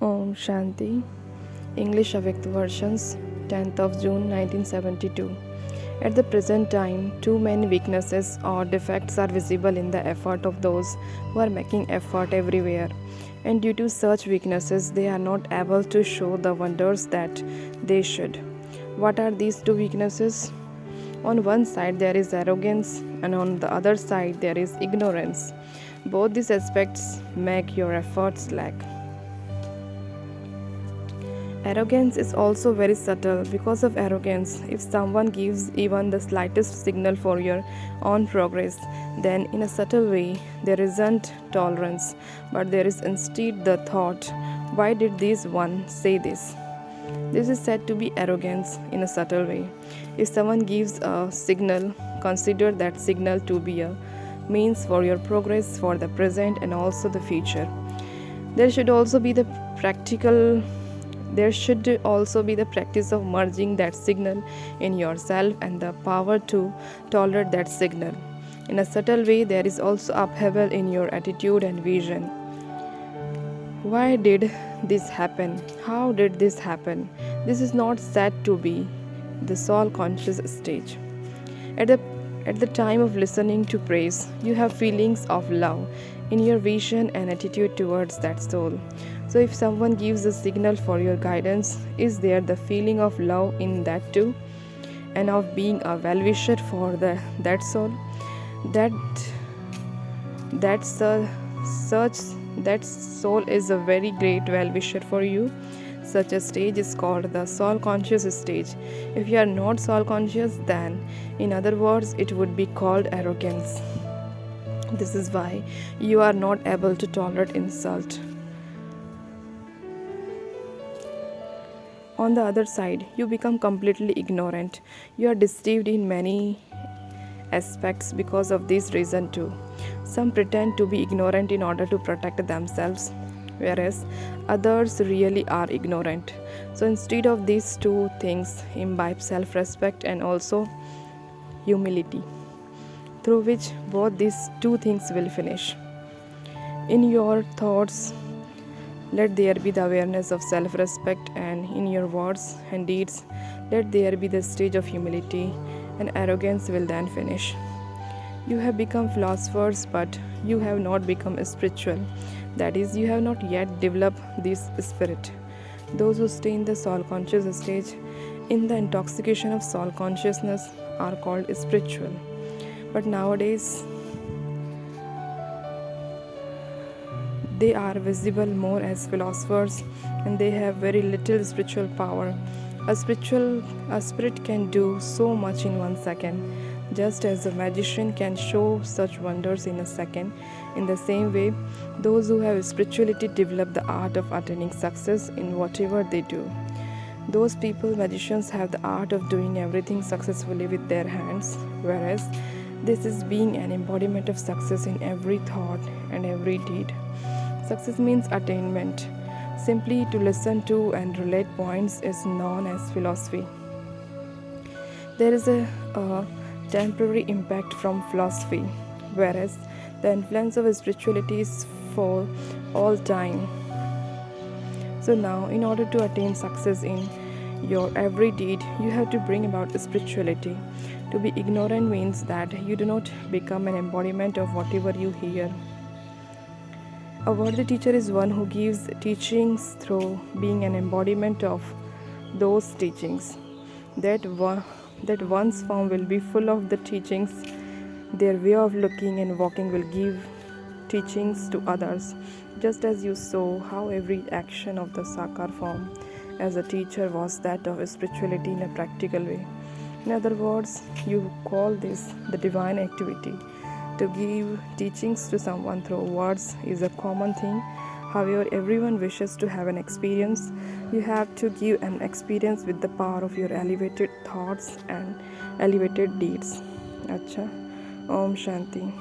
Om Shanti, English Avyakt versions, 10th of June 1972. At the present time, too many weaknesses or defects are visible in the effort of those who are making effort everywhere. And due to such weaknesses, they are not able to show the wonders that they should. What are these two weaknesses? On one side, there is arrogance, and on the other side, there is ignorance. Both these aspects make your efforts lack. Arrogance is also very subtle. Because of arrogance, if someone gives even the slightest signal for your own progress, then in a subtle way there isn't tolerance, but there is instead the thought, why did this one say this? This is said to be arrogance in a subtle way. If someone gives a signal, consider that signal to be a means for your progress for the present and also the future. There should also be the practical there should also be the practice of merging that signal in yourself and the power to tolerate that signal. In a subtle way, there is also upheaval in your attitude and vision. Why did this happen? How did this happen? This is not said to be the soul conscious stage. At the time of listening to praise, you have feelings of love in your vision and attitude towards that soul. So, if someone gives a signal for your guidance, is there the feeling of love in that too? And of being a well wisher for that soul? That that's a, such that soul is a very great well wisher for you. Such a stage is called the soul conscious stage. If you are not soul conscious, then in other words, it would be called arrogance. This is why you are not able to tolerate insult. On the other side, you become completely ignorant. You are deceived in many aspects because of this reason too. Some pretend to be ignorant in order to protect themselves, whereas others really are ignorant. So instead of these two things, imbibe self-respect and also humility, through which both these two things will finish. In your thoughts, let there be the awareness of self-respect, and in your words and deeds, let there be the stage of humility, and arrogance will then finish. You have become philosophers, but you have not become spiritual. That is, you have not yet developed this spirit. Those who stay in the soul conscious stage, in the intoxication of soul consciousness, are called spiritual. But nowadays, they are visible more as philosophers, and they have very little spiritual power. A spirit can do so much in 1 second, just as a magician can show such wonders in a second. In the same way, those who have spirituality develop the art of attaining success in whatever they do. Those people, magicians, have the art of doing everything successfully with their hands, whereas this is being an embodiment of success in every thought and every deed. Success means attainment. Simply to listen to and relate points is known as philosophy. There is a temporary impact from philosophy, whereas the influence of spirituality is for all time. So now, in order to attain success in your every deed, you have to bring about spirituality. To be ignorant means that you do not become an embodiment of whatever you hear. A worthy teacher is one who gives teachings through being an embodiment of those teachings. That one's form will be full of the teachings. Their way of looking and walking will give teachings to others, just as you saw how every action of the Sakar form as a teacher was that of spirituality in a practical way. In other words, you call this the divine activity. To give teachings to someone through words is a common thing. However, everyone wishes to have an experience. You have to give an experience with the power of your elevated thoughts and elevated deeds. Acha. Om Shanti.